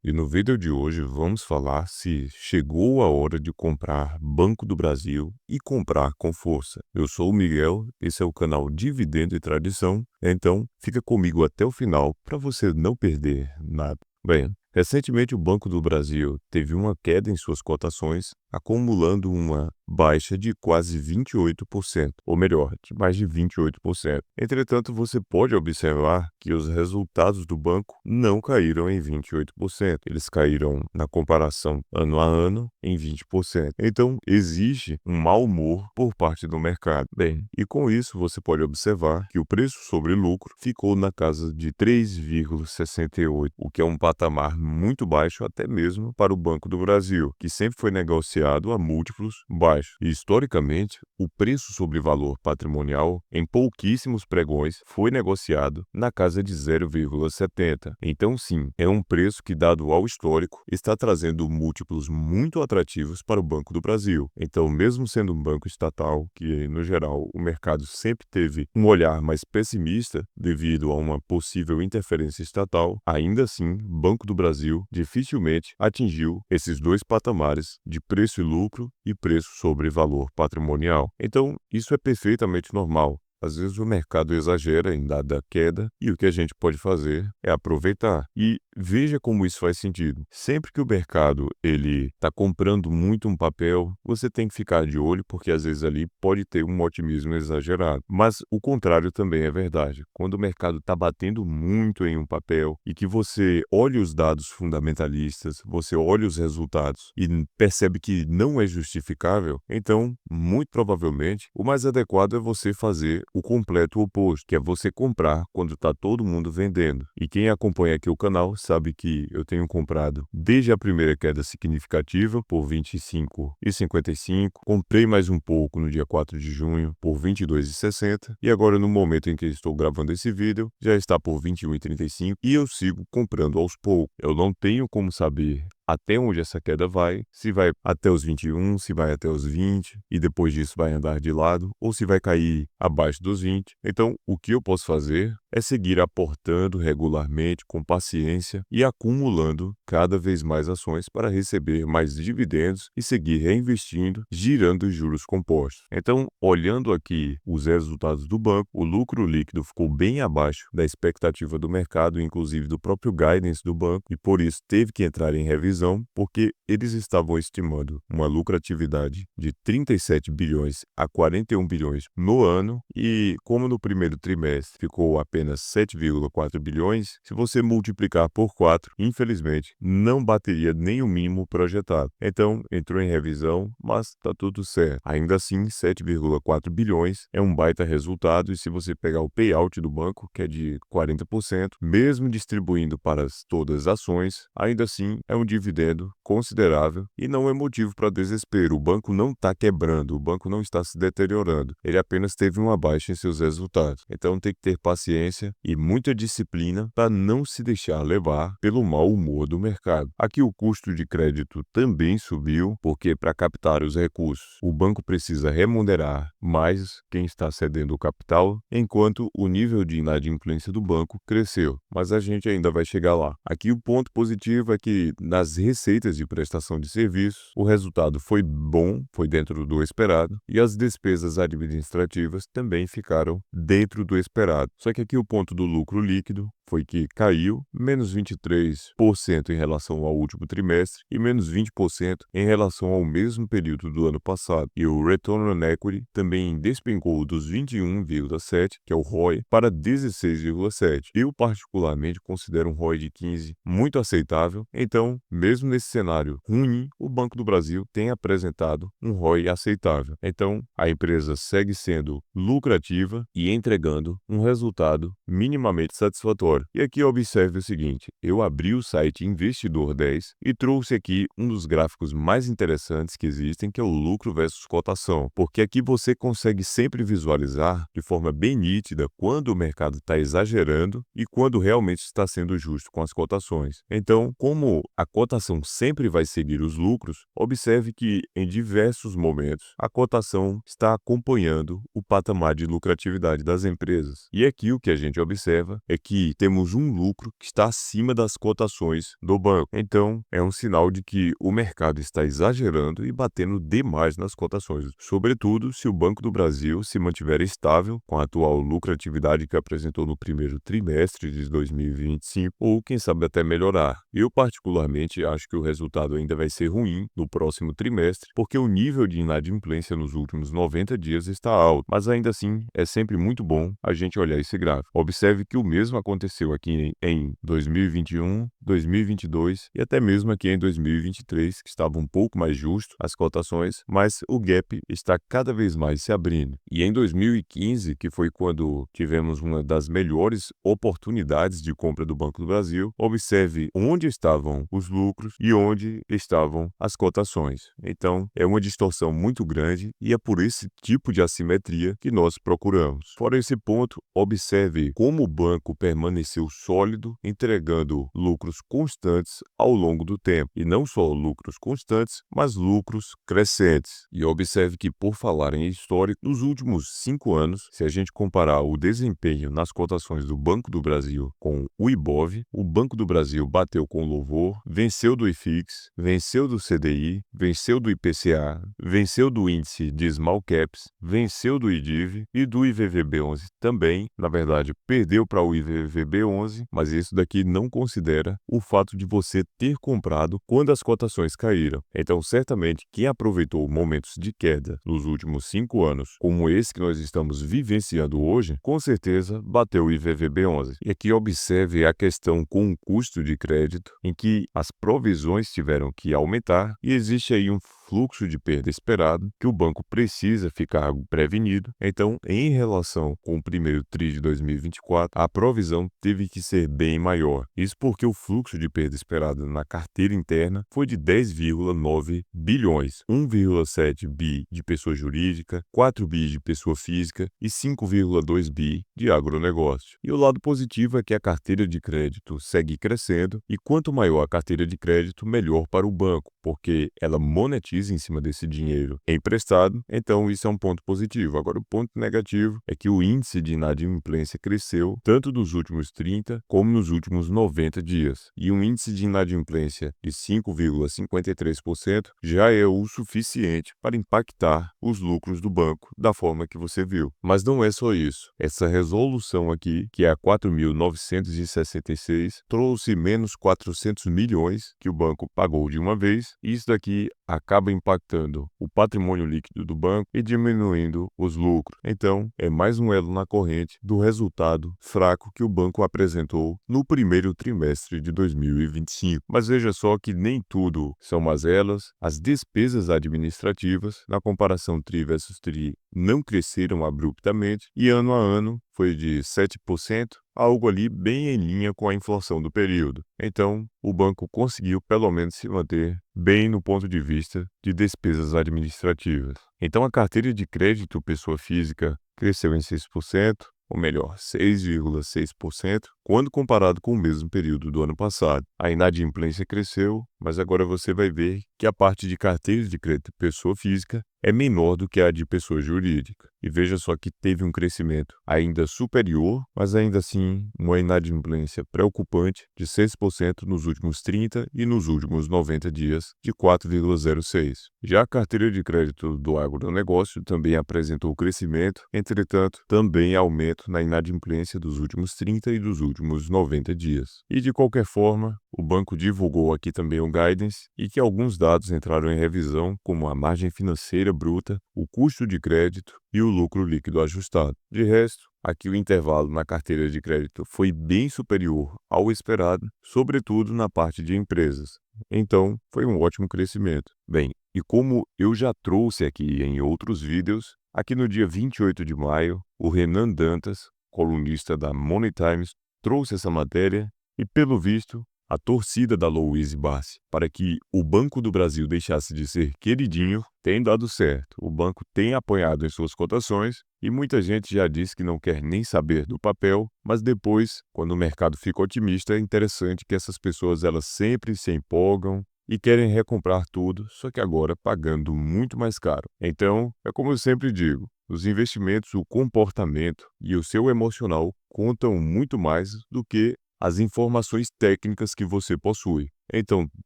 E no vídeo de hoje vamos falar se chegou a hora de comprar Banco do Brasil e comprar com força. Eu sou o Miguel, esse é o canal Dividendo e Tradição, então fica comigo até o final para você não perder nada. Bem, recentemente o Banco do Brasil teve uma queda em suas cotações, acumulando uma baixa de quase 28%, ou melhor, de mais de 28%. Entretanto, você pode observar que os resultados do banco não caíram em 28%. Eles caíram na comparação ano a ano em 20%. Então, existe um mau humor por parte do mercado. Bem, e com isso você pode observar que o preço sobre lucro ficou na casa de 3,68, o que é um patamar muito baixo até mesmo para o Banco do Brasil, que sempre foi negociado a múltiplos baixos. E, historicamente, o preço sobre valor patrimonial em pouquíssimos pregões foi negociado na casa de 0,70. Então, sim, é um preço que, dado ao histórico, está trazendo múltiplos muito atrativos para o Banco do Brasil. Então, mesmo sendo um banco estatal, que no geral o mercado sempre teve um olhar mais pessimista devido a uma possível interferência estatal, ainda assim, Banco do Brasil dificilmente atingiu esses dois patamares de preço e lucro e preço sobre valor patrimonial. Então, isso é perfeitamente normal. Às vezes o mercado exagera em dada queda e o que a gente pode fazer é aproveitar. E veja como isso faz sentido. Sempre que o mercado ele está comprando muito um papel, você tem que ficar de olho porque às vezes ali pode ter um otimismo exagerado. Mas o contrário também é verdade. Quando o mercado está batendo muito em um papel e que você olha os dados fundamentalistas, você olha os resultados e percebe que não é justificável, então, muito provavelmente, o mais adequado é você fazer o completo oposto, que é você comprar quando está todo mundo vendendo. E quem acompanha aqui o canal sabe que eu tenho comprado desde a primeira queda significativa por 25,55, comprei mais um pouco no dia 4 de junho por 22,60 e agora no momento em que estou gravando esse vídeo já está por 21,35 e eu sigo comprando aos poucos. Eu não tenho como saber até onde essa queda vai, se vai até os 21, se vai até os 20 e depois disso vai andar de lado ou se vai cair abaixo dos 20. Então, o que eu posso fazer é seguir aportando regularmente, com paciência e acumulando cada vez mais ações para receber mais dividendos e seguir reinvestindo, girando os juros compostos. Então, olhando aqui os resultados do banco, o lucro líquido ficou bem abaixo da expectativa do mercado, inclusive do próprio guidance do banco, e por isso teve que entrar em revisão, porque eles estavam estimando uma lucratividade de 37 bilhões a 41 bilhões no ano, e como no primeiro trimestre ficou apenas 7,4 bilhões, se você multiplicar por 4, infelizmente, não bateria nem o mínimo projetado. Então, entrou em revisão, mas está tudo certo. Ainda assim, 7,4 bilhões é um baita resultado, e se você pegar o payout do banco, que é de 40%, mesmo distribuindo para todas as ações, ainda assim é um dividendo considerável e não é motivo para desespero. O banco não está quebrando, o banco não está se deteriorando, ele apenas teve uma baixa em seus resultados. Então tem que ter paciência e muita disciplina para não se deixar levar pelo mau humor do mercado. Aqui o custo de crédito também subiu, porque para captar os recursos, o banco precisa remunerar mais quem está cedendo o capital, enquanto o nível de inadimplência do banco cresceu. Mas a gente ainda vai chegar lá. Aqui o ponto positivo é que nas receitas de prestação de serviços, o resultado foi bom, foi dentro do esperado, e as despesas administrativas também ficaram dentro do esperado. Só que aqui o ponto do lucro líquido foi que caiu menos 23% em relação ao último trimestre e menos 20% em relação ao mesmo período do ano passado. E o Return on Equity também despencou dos 21,7, que é o ROI, para 16,7. Eu particularmente considero um ROI de 15 muito aceitável, então, mesmo nesse cenário ruim, o Banco do Brasil tem apresentado um ROI aceitável. Então, a empresa segue sendo lucrativa e entregando um resultado minimamente satisfatório. E aqui observe o seguinte, eu abri o site Investidor 10 e trouxe aqui um dos gráficos mais interessantes que existem, que é o lucro versus cotação, porque aqui você consegue sempre visualizar de forma bem nítida quando o mercado está exagerando e quando realmente está sendo justo com as cotações. Então, como a cotação sempre vai seguir os lucros, observe que em diversos momentos a cotação está acompanhando o patamar de lucratividade das empresas. E aqui o que a gente observa é que temos temos um lucro que está acima das cotações do banco. Então, é um sinal de que o mercado está exagerando e batendo demais nas cotações, sobretudo se o Banco do Brasil se mantiver estável com a atual lucratividade que apresentou no primeiro trimestre de 2025, ou quem sabe até melhorar. Eu particularmente acho que o resultado ainda vai ser ruim no próximo trimestre, porque o nível de inadimplência nos últimos 90 dias está alto, mas ainda assim é sempre muito bom a gente olhar esse gráfico. Observe que o mesmo aconteceu aqui em 2021, 2022 e até mesmo aqui em 2023, que estava um pouco mais justo as cotações, mas o gap está cada vez mais se abrindo. E em 2015, que foi quando tivemos uma das melhores oportunidades de compra do Banco do Brasil, observe onde estavam os lucros e onde estavam as cotações. Então, é uma distorção muito grande e é por esse tipo de assimetria que nós procuramos. Fora esse ponto, observe como o banco permaneceu sólido, entregando lucros constantes ao longo do tempo. E não só lucros constantes, mas lucros crescentes. E observe que, por falar em histórico, nos últimos 5 anos, se a gente comparar o desempenho nas cotações do Banco do Brasil com o Ibov, o Banco do Brasil bateu com louvor, venceu do IFIX, venceu do CDI, venceu do IPCA, venceu do índice de Small Caps, venceu do IDIV e do IVVB11 também. Na verdade, perdeu para o IVVB11, mas isso daqui não considera o fato de você ter comprado quando as cotações caíram. Então, certamente, quem aproveitou momentos de queda nos últimos 5 anos, como esse que nós estamos vivenciando hoje, com certeza bateu o IVVB11. E aqui observe a questão com o custo de crédito, em que as provisões tiveram que aumentar e existe aí um fluxo de perda esperado que o banco precisa ficar prevenido. Então, em relação com o primeiro TRI de 2024, a provisão teve que ser bem maior. Isso porque o fluxo de perda esperado na carteira interna foi de 10,9 bilhões, 1,7 bi de pessoa jurídica, 4 bi de pessoa física e 5,2 bi de agronegócio. E o lado positivo é que a carteira de crédito segue crescendo e quanto maior a carteira de crédito, melhor para o banco, porque ela monetiza em cima desse dinheiro emprestado, então isso é um ponto positivo. Agora, o ponto negativo é que o índice de inadimplência cresceu tanto nos últimos 30 como nos últimos 90 dias. E um índice de inadimplência de 5,53% já é o suficiente para impactar os lucros do banco da forma que você viu. Mas não é só isso. Essa resolução aqui, que é a 4.966, trouxe menos 400 milhões que o banco pagou de uma vez, e isso daqui acaba impactando o patrimônio líquido do banco e diminuindo os lucros. Então, é mais um elo na corrente do resultado fraco que o banco apresentou no primeiro trimestre de 2025. Mas veja só que nem tudo são mazelas. As despesas administrativas, na comparação TRI versus TRI, não cresceram abruptamente e ano a ano foi de 7%, algo ali bem em linha com a inflação do período. Então, o banco conseguiu pelo menos se manter bem no ponto de vista de despesas administrativas. Então, a carteira de crédito pessoa física cresceu em 6%, ou melhor, 6,6%, quando comparado com o mesmo período do ano passado. A inadimplência cresceu, mas agora você vai ver que a parte de carteira de crédito pessoa física é menor do que a de pessoa jurídica. E veja só que teve um crescimento ainda superior, mas ainda assim uma inadimplência preocupante de 6% nos últimos 30 e nos últimos 90 dias de 4,06%. Já a carteira de crédito do agronegócio também apresentou crescimento, entretanto, também aumento na inadimplência dos últimos 30 e dos últimos 90 dias. E de qualquer forma, o banco divulgou aqui também um guidance e que alguns dados entraram em revisão, como a margem financeira bruta, o custo de crédito e o lucro líquido ajustado. De resto, aqui o intervalo na carteira de crédito foi bem superior ao esperado, sobretudo na parte de empresas. Então, foi um ótimo crescimento. Bem, e como eu já trouxe aqui em outros vídeos, aqui no dia 28 de maio, o Renan Dantas, colunista da Money Times, trouxe essa matéria e, pelo visto, a torcida da Louise Barsi para que o Banco do Brasil deixasse de ser queridinho tem dado certo. O banco tem apoiado em suas cotações e muita gente já disse que não quer nem saber do papel, mas depois, quando o mercado fica otimista, é interessante que essas pessoas elas sempre se empolgam e querem recomprar tudo, só que agora pagando muito mais caro. Então, é como eu sempre digo, nos investimentos o comportamento e o seu emocional contam muito mais do que as informações técnicas que você possui. Então,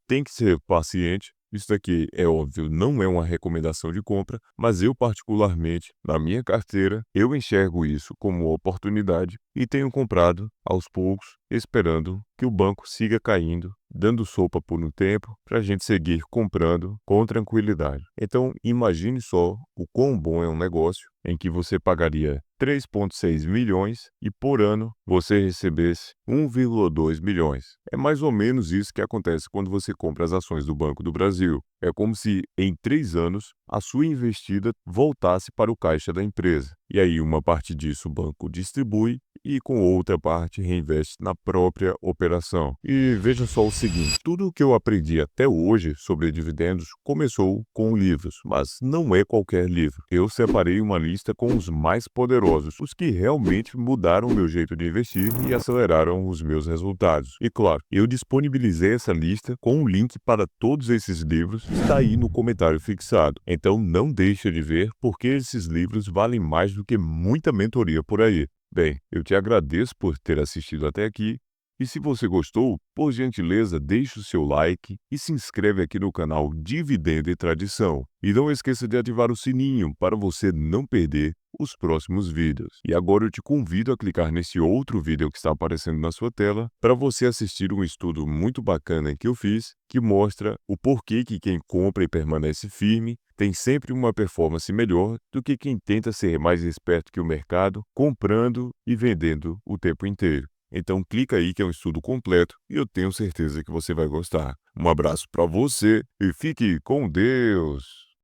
tem que ser paciente. Isso daqui, é óbvio, não é uma recomendação de compra, mas eu particularmente, na minha carteira, eu enxergo isso como oportunidade e tenho comprado aos poucos, esperando que o banco siga caindo, dando sopa por um tempo, para a gente seguir comprando com tranquilidade. Então, imagine só o quão bom é um negócio em que você pagaria 3,6 milhões e por ano você recebesse 1,2 milhões. É mais ou menos isso que acontece quando você compra as ações do Banco do Brasil. É como se em 3 anos a sua investida voltasse para o caixa da empresa. E aí uma parte disso o banco distribui e com outra parte reinveste na própria operação. E veja só o seguinte, tudo o que eu aprendi até hoje sobre dividendos começou com livros, mas não é qualquer livro. Eu separei uma lista com os mais poderosos, os que realmente mudaram o meu jeito de investir e aceleraram os meus resultados. E claro, eu disponibilizei essa lista com um link para todos esses livros, está aí no comentário fixado. Então não deixa de ver, porque esses livros valem mais do que muita mentoria por aí. Bem, eu te agradeço por ter assistido até aqui. E se você gostou, por gentileza, deixe o seu like e se inscreve aqui no canal Dividendo e Tradição. E não esqueça de ativar o sininho para você não perder os próximos vídeos. E agora eu te convido a clicar nesse outro vídeo que está aparecendo na sua tela para você assistir um estudo muito bacana que eu fiz, que mostra o porquê que quem compra e permanece firme tem sempre uma performance melhor do que quem tenta ser mais esperto que o mercado, comprando e vendendo o tempo inteiro. Então clica aí que é um estudo completo e eu tenho certeza que você vai gostar. Um abraço para você e fique com Deus!